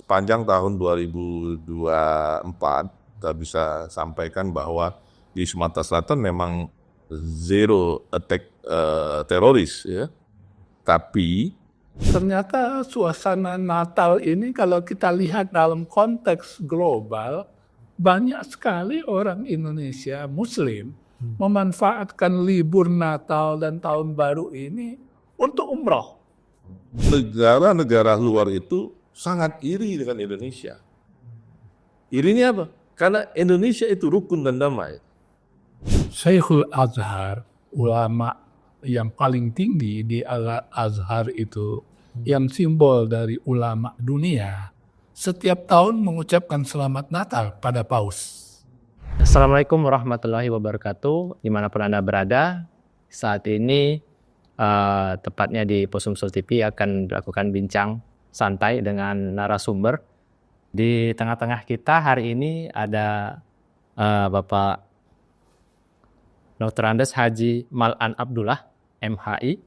sepanjang tahun 2024 kita bisa sampaikan bahwa di Sumatera Selatan memang zero attack teroris ya. Tapi ternyata suasana Natal ini kalau kita lihat dalam konteks global, banyak sekali orang Indonesia Muslim memanfaatkan libur Natal dan Tahun Baru ini untuk umroh. negara-negara luar itu sangat iri dengan Indonesia. Irinya apa? Karena Indonesia itu rukun dan damai. Syekhul Azhar, ulama yang paling tinggi di Al-Azhar itu, yang simbol dari ulama dunia, setiap tahun mengucapkan selamat Natal pada Paus. Assalamualaikum warahmatullahi wabarakatuh. Dimanapun Anda berada, saat ini tepatnya di Posumsul TV akan dilakukan bincang santai dengan narasumber. Di tengah-tengah kita hari ini ada Bapak Dr. Andes Haji Mal'an Abdullah, MHI,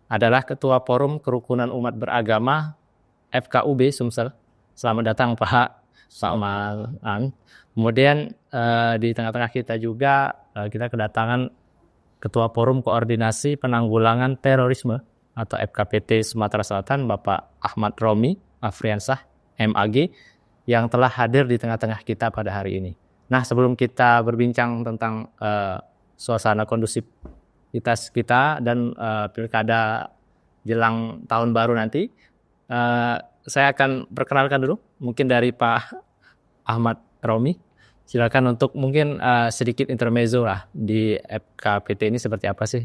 adalah Ketua Forum Kerukunan Umat Beragama FKUB Sumsel. Selamat datang Pak Mal'an. Kemudian di tengah-tengah kita juga kita kedatangan Ketua Forum Koordinasi Penanggulangan Terorisme atau FKPT Sumatera Selatan, Bapak Ahmad Romi Afriansah, MAG, yang telah hadir di tengah-tengah kita pada hari ini. Nah, sebelum kita berbincang tentang suasana kondusivitas kita dan pilkada jelang tahun baru nanti, saya akan perkenalkan dulu mungkin dari Pak Ahmad Romi. Silakan untuk mungkin sedikit intermezzo lah di FKPT ini seperti apa sih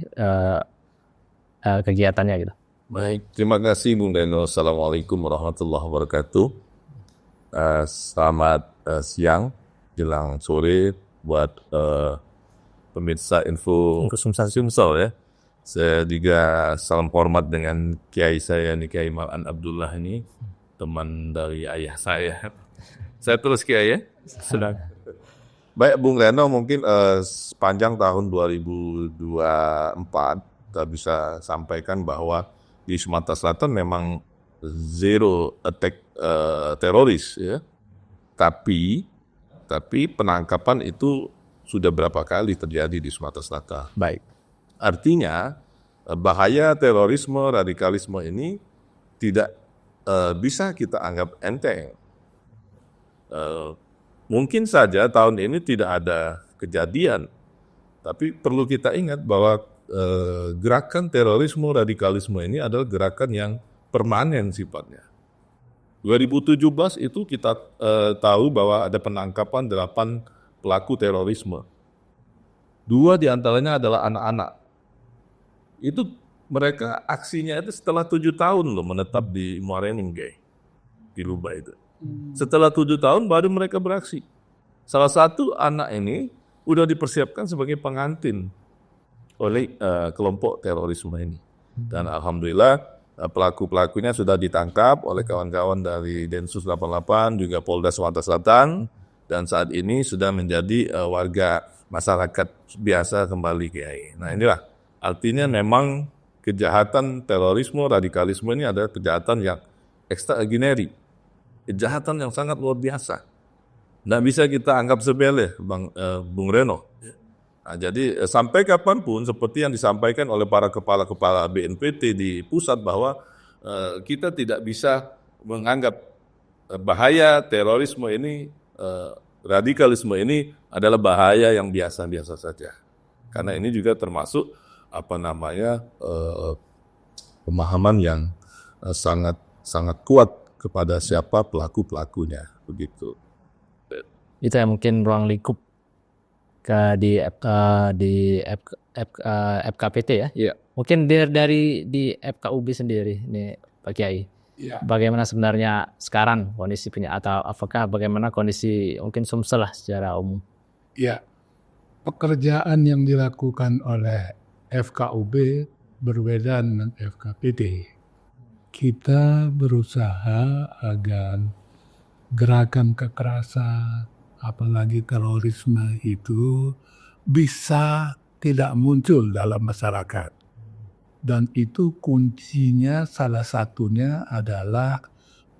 kegiatannya gitu. Baik, terima kasih Bung Deno. Assalamualaikum warahmatullahi wabarakatuh. Selamat siang, jelang sore buat pemirsa info Sumsel ya. Saya juga salam hormat dengan kiai saya nih, Kiai Mal'an Abdullah ini, teman dari ayah saya. Saya terus kiai ya. Sudah. Baik Bung Reno, mungkin sepanjang tahun 2024 kita bisa sampaikan bahwa di Sumatera Selatan memang zero attack teroris ya. Tapi penangkapan itu sudah berapa kali terjadi di Sumatera Selatan. Baik. Artinya bahaya terorisme, radikalisme ini tidak bisa kita anggap enteng. Mungkin saja tahun ini tidak ada kejadian, tapi perlu kita ingat bahwa gerakan terorisme, radikalisme ini adalah gerakan yang permanen sifatnya. 2017 itu kita tahu bahwa ada penangkapan 8 pelaku terorisme. 2 diantaranya adalah anak-anak. Itu mereka aksinya itu setelah 7 tahun loh menetap di Muaryningge, di Lubak itu. Setelah 7 tahun baru mereka beraksi. Salah satu anak ini udah dipersiapkan sebagai pengantin oleh kelompok terorisme ini. Dan alhamdulillah pelaku-pelakunya sudah ditangkap oleh kawan-kawan dari Densus 88, juga Polda Sumatera Selatan, dan saat ini sudah menjadi warga masyarakat biasa kembali Kiai. Nah inilah artinya memang kejahatan terorisme, radikalisme ini adalah kejahatan yang extraordinary. Kejahatan yang sangat luar biasa. Nggak bisa kita anggap sepele, Bung Reno. Nah, jadi sampai kapanpun seperti yang disampaikan oleh para kepala-kepala BNPT di pusat bahwa kita tidak bisa menganggap bahaya terorisme ini, radikalisme ini adalah bahaya yang biasa-biasa saja. Karena ini juga termasuk pemahaman yang sangat kuat kepada siapa pelaku-pelakunya, begitu. Itu yang mungkin ruang lingkup di FKPT ya. Iya. Mungkin dari di FKUB sendiri nih Pak Kiai. Ya. Bagaimana sebenarnya sekarang kondisinya atau apakah bagaimana kondisi mungkin Sumsel lah secara umum? Ya, pekerjaan yang dilakukan oleh FKUB berbeda dengan FKPT. Kita berusaha agar gerakan kekerasan, apalagi terorisme itu bisa tidak muncul dalam masyarakat. Dan itu kuncinya salah satunya adalah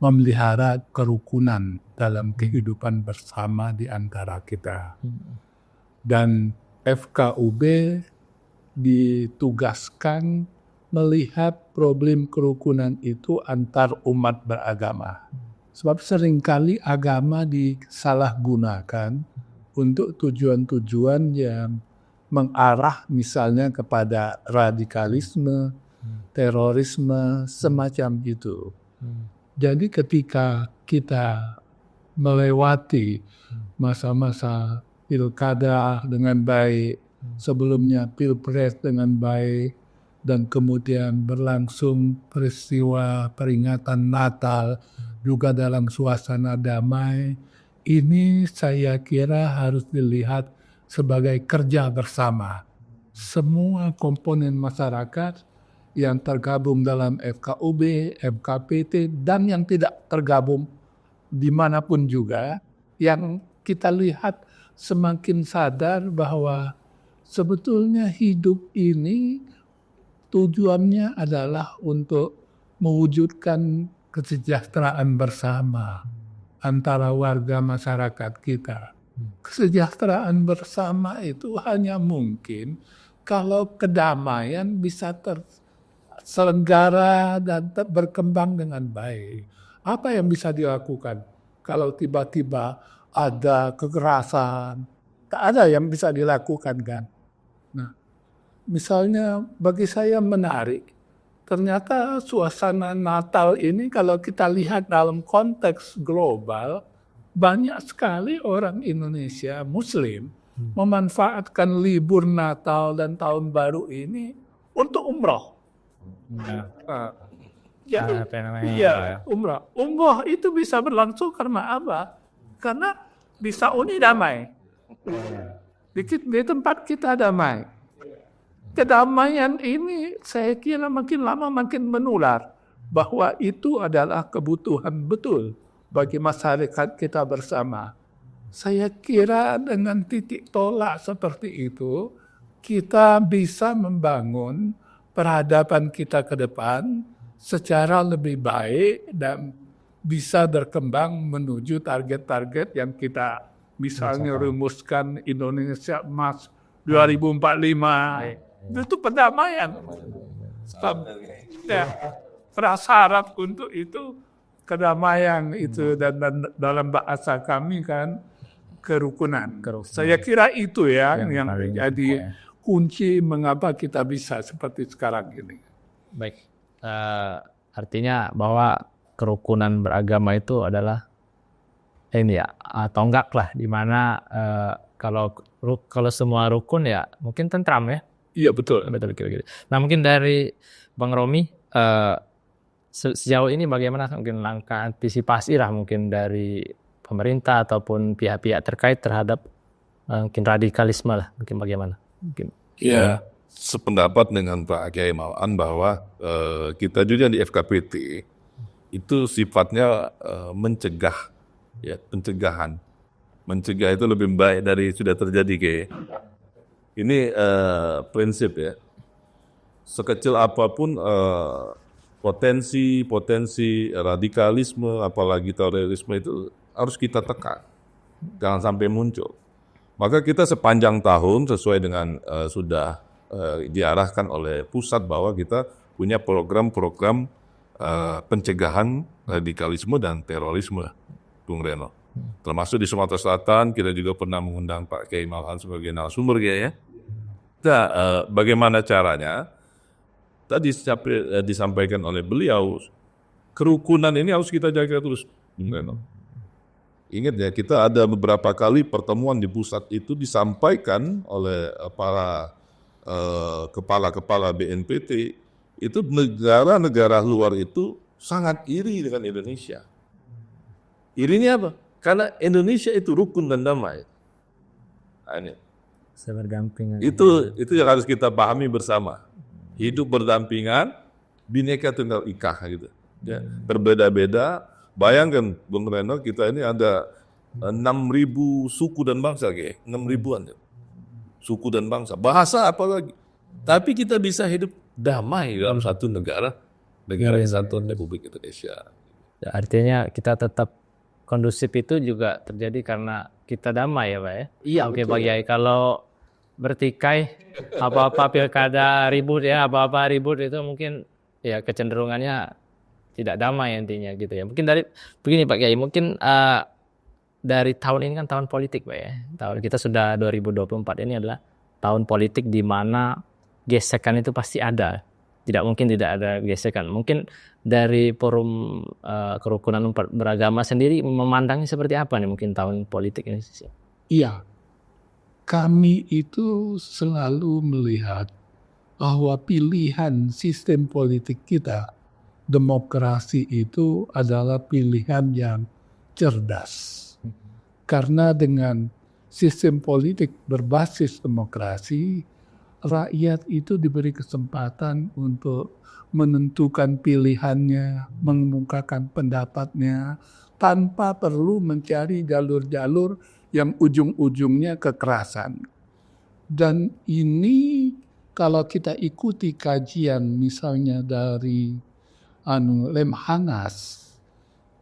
memelihara kerukunan dalam kehidupan bersama di antara kita. Dan FKUB ditugaskan melihat problem kerukunan itu antar umat beragama. Sebab seringkali agama disalahgunakan untuk tujuan-tujuan yang mengarah misalnya kepada radikalisme, terorisme, semacam itu. Jadi ketika kita melewati masa-masa pilkada dengan baik, sebelumnya pilpres dengan baik, dan kemudian berlangsung peristiwa peringatan Natal juga dalam suasana damai, ini saya kira harus dilihat sebagai kerja bersama. Semua komponen masyarakat yang tergabung dalam FKUB, FKPT, dan yang tidak tergabung dimanapun juga, yang kita lihat semakin sadar bahwa sebetulnya hidup ini tujuannya adalah untuk mewujudkan kesejahteraan bersama antara warga masyarakat kita. Kesejahteraan bersama itu hanya mungkin kalau kedamaian bisa terselenggara dan berkembang dengan baik. Apa yang bisa dilakukan kalau tiba-tiba ada kekerasan? Tak ada yang bisa dilakukan kan? Nah, misalnya bagi saya menarik, ternyata suasana Natal ini kalau kita lihat dalam konteks global, banyak sekali orang Indonesia Muslim memanfaatkan libur Natal dan Tahun Baru ini untuk umroh. Umroh. Umroh itu bisa berlangsung karena apa? Karena di Saudi damai. Di tempat kita damai. Kedamaian ini saya kira makin lama makin menular, bahwa itu adalah kebutuhan betul bagi masyarakat kita bersama. Saya kira dengan titik tolak seperti itu, kita bisa membangun peradaban kita ke depan secara lebih baik dan bisa berkembang menuju target-target yang kita misalnya rumuskan Indonesia Emas 2045. Itu perdamaian. Prasyarat untuk itu kedamaian itu, dan dalam bahasa kami kan kerukunan. Saya kira itu yang jadi kunci mengapa kita bisa seperti sekarang ini. Baik, artinya bahwa kerukunan beragama itu adalah ini ya, tonggak lah, di mana kalau semua rukun ya mungkin tentram ya. Iya betul. Betul. Nah mungkin dari Bang Romi, sejauh ini bagaimana mungkin langkah antisipasi lah mungkin dari pemerintah ataupun pihak-pihak terkait terhadap mungkin radikalisme lah, mungkin bagaimana? Mungkin. Ya, sependapat dengan Pak Kiai Mawan bahwa kita juga di FKPT itu sifatnya mencegah, ya, pencegahan. Mencegah itu lebih baik dari sudah terjadi, Kiai. Ini prinsip ya. Sekecil apapun potensi radikalisme, apalagi terorisme itu harus kita tekan. Jangan sampai muncul. Maka kita sepanjang tahun sesuai dengan sudah diarahkan oleh pusat bahwa kita punya program-program pencegahan radikalisme dan terorisme, Bung Reno. Termasuk di Sumatera Selatan, kita juga pernah mengundang Pak Kiai Malhan sebagai narasumber ya. Nah, bagaimana caranya? Tadi disampaikan oleh beliau, kerukunan ini harus kita jaga terus. Ingat ya, kita ada beberapa kali pertemuan di pusat itu disampaikan oleh para kepala-kepala BNPT, itu negara-negara luar itu sangat iri dengan Indonesia. Irinya apa? Karena Indonesia itu rukun dan damai. Nah, ini. Berdampingan. Itu yang harus kita pahami bersama. Hidup berdampingan, Bhinneka Tunggal Ika gitu. Ya, berbeda-beda. Bayangkan Bung Reno, kita ini ada 6.000 suku dan bangsa, 6.000-an ya. Suku dan bangsa. Bahasa apa lagi? Tapi kita bisa hidup damai dalam satu negara Kesatuan Republik Indonesia. Artinya kita tetap kondusif itu juga terjadi karena kita damai ya Pak ya? Iya, Oke betul. Pak Kiai, kalau bertikai apa-apa pilkada ribut ya, apa-apa ribut itu mungkin ya kecenderungannya tidak damai intinya gitu ya. Mungkin dari begini Pak Kiai, mungkin dari tahun ini kan tahun politik Pak ya. Tahun kita sudah 2024 ini adalah tahun politik di mana gesekan itu pasti ada. Tidak mungkin tidak ada gesekan. Mungkin dari forum kerukunan umat beragama sendiri memandangnya seperti apa nih mungkin tahun politik ini? Iya, kami itu selalu melihat bahwa pilihan sistem politik kita, demokrasi itu adalah pilihan yang cerdas. Karena dengan sistem politik berbasis demokrasi, rakyat itu diberi kesempatan untuk menentukan pilihannya, mengemukakan pendapatnya, tanpa perlu mencari jalur-jalur yang ujung-ujungnya kekerasan. Dan ini kalau kita ikuti kajian misalnya dari Lemhanas,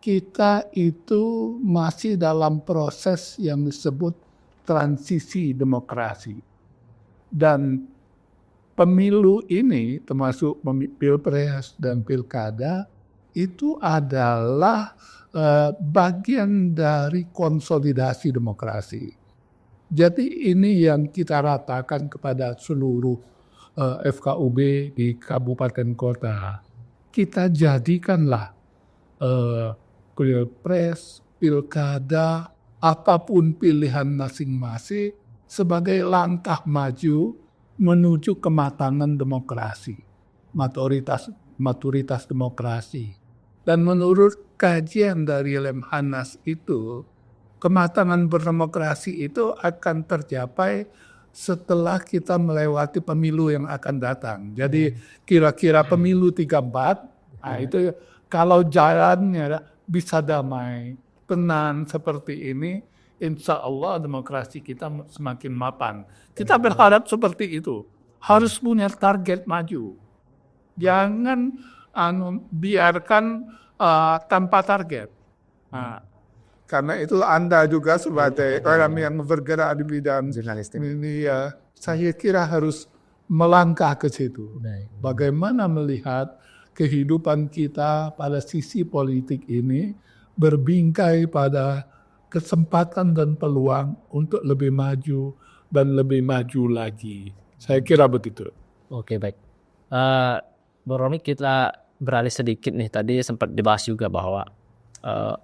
kita itu masih dalam proses yang disebut transisi demokrasi. Dan pemilu ini termasuk pilpres dan pilkada itu adalah bagian dari konsolidasi demokrasi. Jadi ini yang kita ratakan kepada seluruh FKUB di kabupaten kota. Kita jadikanlah pilpres, pilkada, apapun pilihan masing-masing sebagai langkah maju menuju kematangan demokrasi, maturitas demokrasi. Dan menurut kajian dari Lemhanas itu, kematangan berdemokrasi itu akan tercapai setelah kita melewati pemilu yang akan datang. Jadi kira-kira pemilu 34, nah itu kalau jalannya bisa damai, tenang seperti ini, insya Allah demokrasi kita semakin mapan. Kita berharap seperti itu. Harus punya target maju. Jangan biarkan tanpa target. Nah, karena itu Anda juga sebagai orang yang bergerak di bidang Jurnalistik. ini ya, saya kira harus melangkah ke situ. Bagaimana melihat kehidupan kita pada sisi politik ini berbingkai pada kesempatan dan peluang untuk lebih maju dan lebih maju lagi. Saya kira begitu. Oke baik. Bu Romi, kita beralih sedikit nih. Tadi sempat dibahas juga bahwa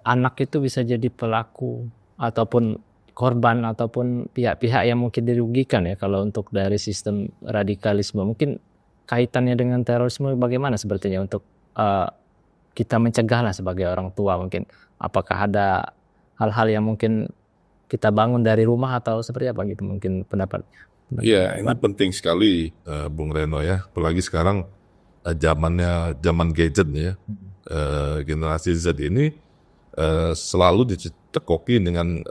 anak itu bisa jadi pelaku ataupun korban ataupun pihak-pihak yang mungkin dirugikan ya kalau untuk dari sistem radikalisme. Mungkin kaitannya dengan terorisme bagaimana sepertinya untuk kita mencegahlah sebagai orang tua mungkin. Apakah ada hal-hal yang mungkin kita bangun dari rumah atau seperti apa gitu mungkin pendapat? Iya, ini penting sekali Bung Reno ya. Apalagi sekarang zaman gadget ya. Generasi Z ini selalu dicekoki dengan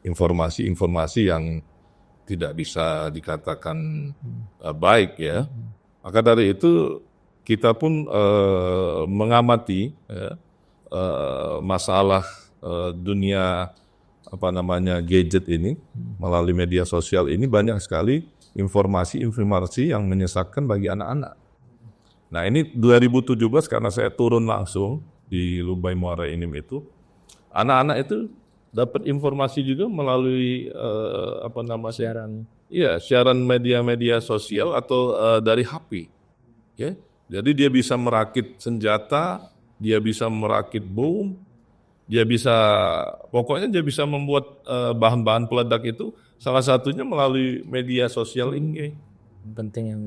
informasi-informasi yang tidak bisa dikatakan baik ya. Maka dari itu kita pun mengamati masalah dunia gadget ini melalui media sosial ini banyak sekali informasi-informasi yang menyesatkan bagi anak-anak. Nah ini 2017 karena saya turun langsung di Lubai Muara Enim itu, anak-anak itu dapat informasi juga melalui siaran media-media sosial atau dari HP. Ya. Jadi dia bisa merakit senjata, dia bisa merakit bom, dia bisa membuat bahan-bahan peledak itu salah satunya melalui media sosial ini. Penting yang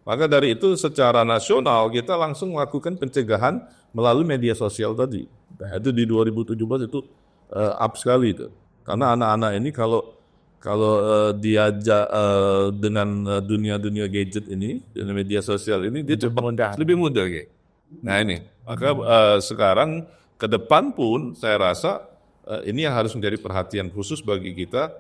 Maka dari itu secara nasional kita langsung melakukan pencegahan melalui media sosial tadi. Nah, itu di 2017 itu up sekali itu. Karena anak-anak ini kalau diajak dengan dunia gadget ini, dengan media sosial ini, dia lebih mudah. Nah ini, maka sekarang ke depan pun saya rasa ini yang harus menjadi perhatian khusus bagi kita,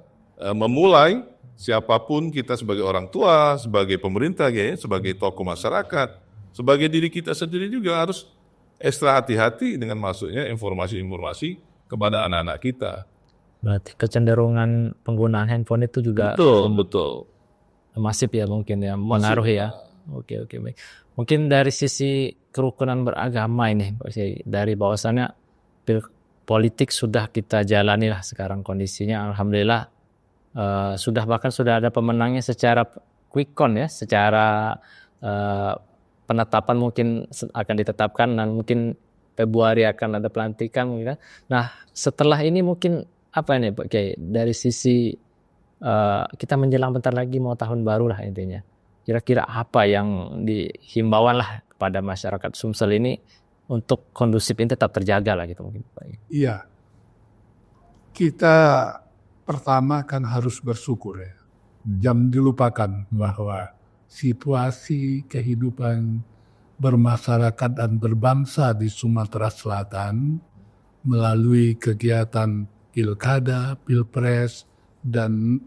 memulai siapapun kita sebagai orang tua, sebagai pemerintah, sebagai tokoh masyarakat, sebagai diri kita sendiri juga harus ekstra hati-hati dengan masuknya informasi-informasi kepada anak-anak kita. Berarti kecenderungan penggunaan handphone itu juga Betul. masif ya mungkin ya, mengaruhi ya. Oke, baik. Mungkin dari sisi kerukunan beragama ini, Pak Kiai, dari bahwasannya politik sudah kita jalani lah sekarang kondisinya, alhamdulillah sudah ada pemenangnya secara quick count ya, secara penetapan mungkin akan ditetapkan dan mungkin Februari akan ada pelantikan mungkin. Nah, setelah ini mungkin apa nih Pak Kiai, dari sisi kita menjelang bentar lagi mau tahun baru lah intinya. Kira-kira apa yang dihimbauan lah kepada masyarakat Sumsel ini untuk kondusif ini tetap terjaga lah gitu mungkin Pak Kiai. Iya, kita pertama kan harus bersyukur ya. Jangan dilupakan bahwa situasi kehidupan bermasyarakat dan berbangsa di Sumatera Selatan melalui kegiatan pilkada, pilpres, dan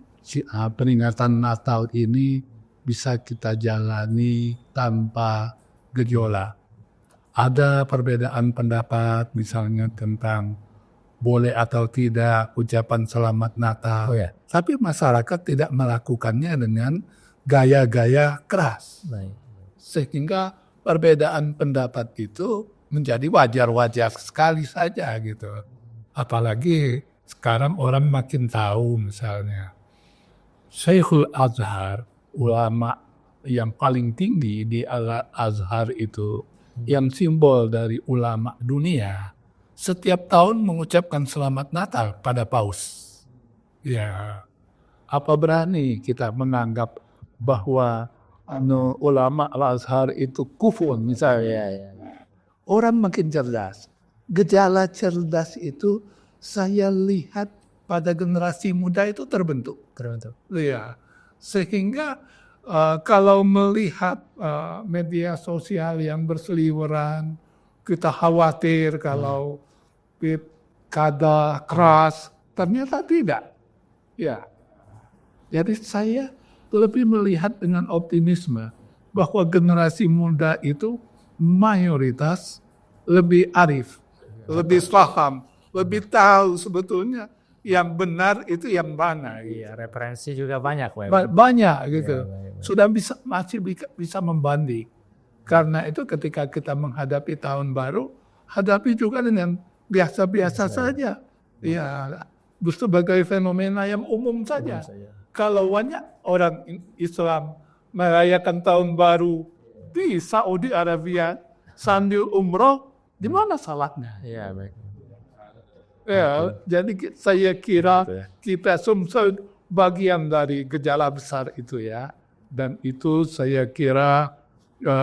peringatan Natal ini bisa kita jalani tanpa gejolak. Ada perbedaan pendapat misalnya tentang boleh atau tidak ucapan selamat Natal. Tapi masyarakat tidak melakukannya dengan gaya-gaya keras. Sehingga perbedaan pendapat itu menjadi wajar-wajar sekali saja gitu. Apalagi sekarang orang makin tahu misalnya Syekhul Azhar, ulama yang paling tinggi di Al-Azhar itu, yang simbol dari ulama dunia, setiap tahun mengucapkan selamat Natal pada paus. Ya, apa berani kita menganggap bahwa ulama Al-Azhar itu kufur misalnya? Orang makin cerdas. Gejala cerdas itu saya lihat pada generasi muda itu terbentuk. Ya, sehingga kalau melihat media sosial yang berseliweran, kita khawatir kalau pilkada keras, ternyata tidak. Ya, jadi saya lebih melihat dengan optimisme bahwa generasi muda itu mayoritas lebih arif, lebih paham, lebih tahu sebetulnya yang benar itu yang mana. Iya, referensi juga banyak. Banyak gitu. Sudah masih bisa membanding. Karena itu ketika kita menghadapi tahun baru, hadapi juga dengan biasa-biasa saja. Ya, sebagai fenomena yang umum saja. Kalau banyak orang Islam merayakan tahun baru di Saudi Arabia sambil umroh, di mana salahnya? Iya, baik. Ya, jadi saya kira kita Sumsel bagian dari gejala besar itu ya. Dan itu saya kira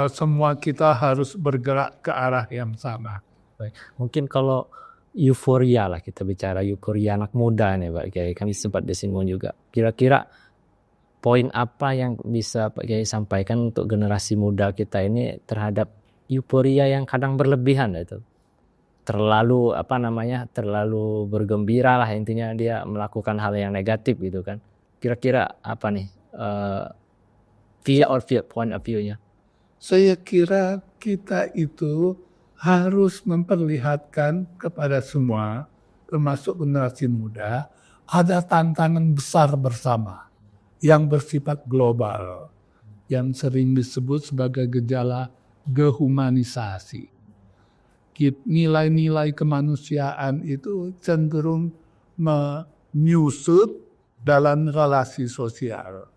semua kita harus bergerak ke arah yang sama. Baik. Mungkin kalau euforia lah, kita bicara euforia anak muda nih Pak Kiai, kami sempat disinggung juga. Kira-kira poin apa yang bisa Pak Kiai sampaikan untuk generasi muda kita ini terhadap euforia yang kadang berlebihan itu? Terlalu terlalu bergembira lah, intinya dia melakukan hal yang negatif gitu kan. Kira-kira apa nih point of view-nya? Saya kira kita itu harus memperlihatkan kepada semua, termasuk generasi muda, ada tantangan besar bersama yang bersifat global, yang sering disebut sebagai gejala dehumanisasi. Nilai-nilai kemanusiaan itu cenderung menyusut dalam relasi sosial.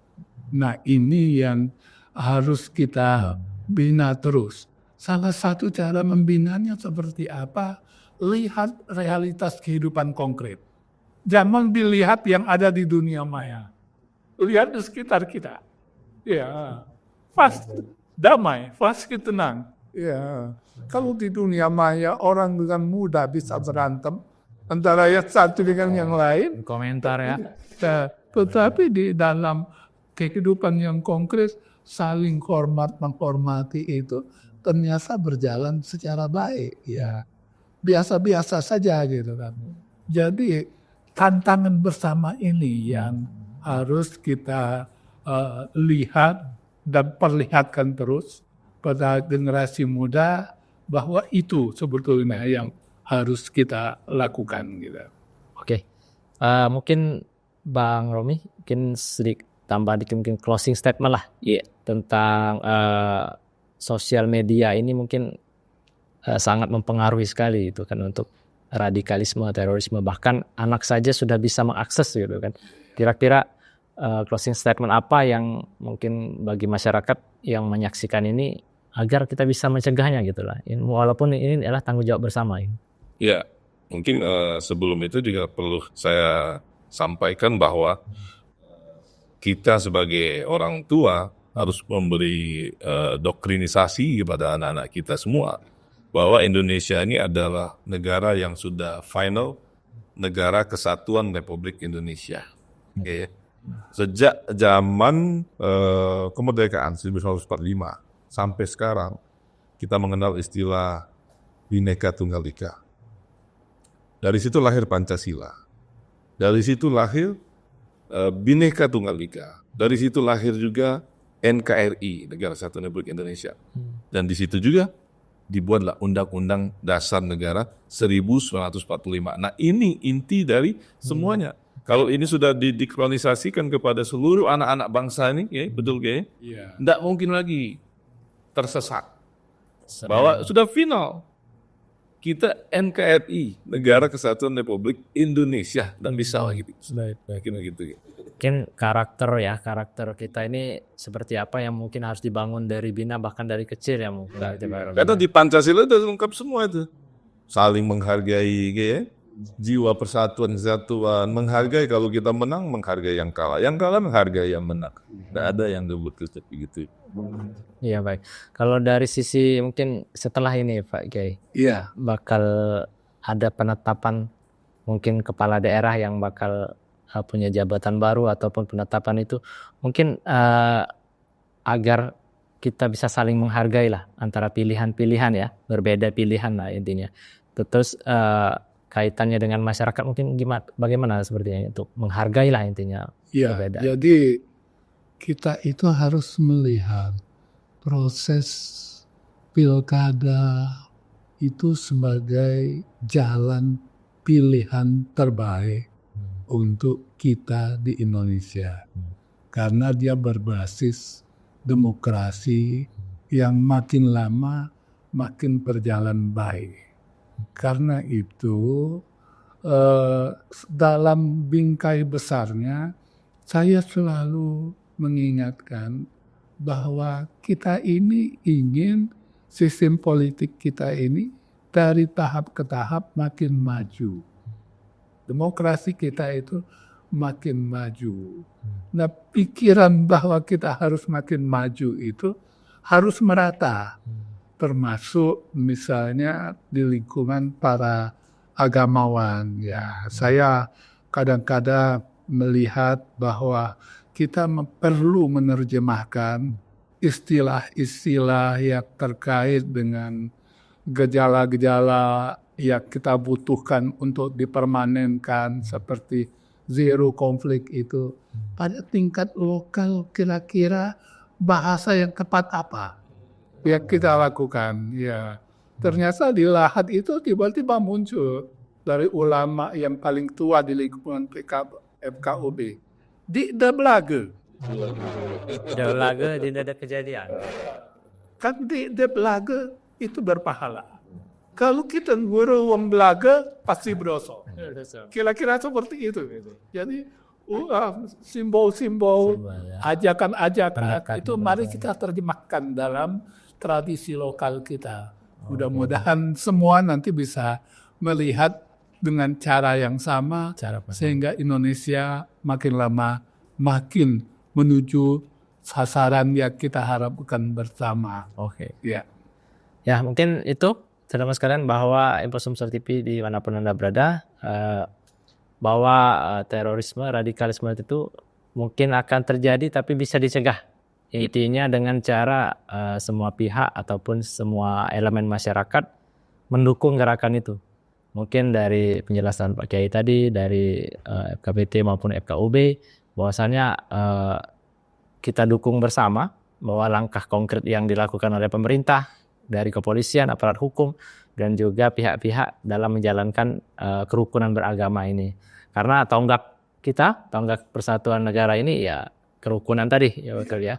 Nah, ini yang harus kita bina terus. Salah satu cara membinanya seperti apa? Lihat realitas kehidupan konkret. Jangan dilihat yang ada di dunia maya. Lihat di sekitar kita. Ya, pasti damai, pasti tenang. Ya, kalau di dunia maya orang dengan mudah bisa berantem antara yang satu dengan yang lain. Komentar ya. Tetapi di dalam kehidupan yang konkret saling hormat menghormati itu ternyata berjalan secara baik. Ya, biasa-biasa saja gitu kan. Jadi tantangan bersama ini yang harus kita lihat dan perlihatkan terus pada generasi muda bahwa itu sebetulnya yang harus kita lakukan gitu. Oke. Mungkin Bang Romi, mungkin sedikit tambah dikit mungkin closing statement lah tentang sosial media ini mungkin sangat mempengaruhi sekali itu kan untuk radikalisme, terorisme, bahkan anak saja sudah bisa mengakses gitu kan. Kira-kira closing statement apa yang mungkin bagi masyarakat yang menyaksikan ini agar kita bisa mencegahnya gitu lah. Walaupun ini adalah tanggung jawab bersama ini. Ya, mungkin sebelum itu juga perlu saya sampaikan bahwa kita sebagai orang tua harus memberi doktrinisasi kepada anak-anak kita semua bahwa Indonesia ini adalah negara yang sudah final, negara kesatuan Republik Indonesia. Okay. Sejak zaman kemerdekaan 1945 sampai sekarang kita mengenal istilah Bhinneka Tunggal Ika. Dari situ lahir Pancasila. Dari situ lahir Bhinneka Tunggal Ika. Dari situ lahir juga NKRI, Negara Kesatuan Republik Indonesia. Dan di situ juga dibuatlah Undang-Undang Dasar Negara 1945. Nah, ini inti dari semuanya. Kalau ini sudah didekolonisasikan kepada seluruh anak-anak bangsa ini, ya, betul ya? Tidak mungkin lagi tersesat. Bahwa sudah final. Kita NKRI, Negara Kesatuan Republik Indonesia, dan bisa lagi. Mungkin karakter kita ini seperti apa yang mungkin harus dibangun dari bina bahkan dari kecil ya mungkin. Karena di Pancasila itu lengkap semua itu. Saling menghargai, ya. Jiwa persatuan, kesatuan, menghargai kalau kita menang, menghargai yang kalah. Yang kalah menghargai yang menang. Tidak ada yang debut begitu. Iya baik. Kalau dari sisi mungkin setelah ini Pak Kiai, bakal ada penetapan mungkin kepala daerah yang bakal punya jabatan baru ataupun penetapan itu mungkin agar kita bisa saling menghargai lah antara pilihan-pilihan ya, berbeda pilihan lah intinya. Terus kaitannya dengan masyarakat mungkin bagaimana sepertinya untuk menghargai lah intinya. Iya. Jadi kita itu harus melihat proses pilkada itu sebagai jalan pilihan terbaik untuk kita di Indonesia. Karena dia berbasis demokrasi yang makin lama makin berjalan baik. Karena itu dalam bingkai besarnya saya selalu mengingatkan bahwa kita ini ingin sistem politik kita ini dari tahap ke tahap makin maju. Demokrasi kita itu makin maju. Nah, pikiran bahwa kita harus makin maju itu harus merata. Termasuk misalnya di lingkungan para agamawan. Ya, saya kadang-kadang melihat bahwa kita perlu menerjemahkan istilah-istilah yang terkait dengan gejala-gejala yang kita butuhkan untuk dipermanenkan seperti zero konflik itu. Pada tingkat lokal kira-kira bahasa yang tepat apa yang kita lakukan? Ya, ternyata di Lahat itu tiba-tiba muncul dari ulama yang paling tua di lingkungan FKUB. Di Deblaga. Deblaga tidak ada kejadian. Kan di Deblaga itu berpahala. Kalau kita guru Belaga pasti berdosa. Kira-kira seperti itu. Jadi simbol-simbol, ajakan-ajakan itu mari kita terjemahkan dalam tradisi lokal kita. Mudah-mudahan semua nanti bisa melihat dengan cara yang sama sehingga Indonesia makin lama makin menuju sasaran yang kita harapkan bersama. Oke. Ya. Ya, mungkin itu saudara sekalian bahwa Info Sumsel TV dimanapun Anda berada, bahwa terorisme, radikalisme itu mungkin akan terjadi tapi bisa dicegah. Intinya dengan cara semua pihak ataupun semua elemen masyarakat mendukung gerakan itu. Mungkin dari penjelasan Pak Kiai tadi, dari FKBT maupun FKUB, bahwasannya kita dukung bersama bahwa langkah konkret yang dilakukan oleh pemerintah dari kepolisian, aparat hukum, dan juga pihak-pihak dalam menjalankan kerukunan beragama ini. Karena tonggak kita, tonggak persatuan negara ini ya kerukunan tadi, ya betul ya.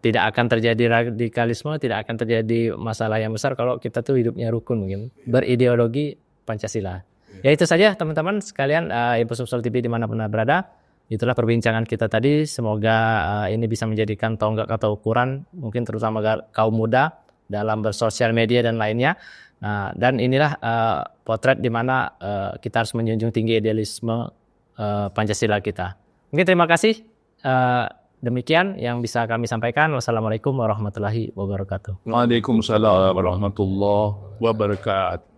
Tidak akan terjadi radikalisme, tidak akan terjadi masalah yang besar kalau kita tuh hidupnya rukun mungkin, berideologi Pancasila. Ya itu saja teman-teman sekalian, Info Sumsel TV dimanapun Anda berada. Itulah perbincangan kita tadi. Semoga ini bisa menjadikan tonggak atau ukuran mungkin terutama kaum muda dalam bersosial media dan lainnya. Dan inilah potret di mana kita harus menjunjung tinggi idealisme Pancasila kita. Mungkin terima kasih. Demikian yang bisa kami sampaikan. Wassalamualaikum warahmatullahi wabarakatuh. Waalaikumsalam warahmatullahi wabarakatuh.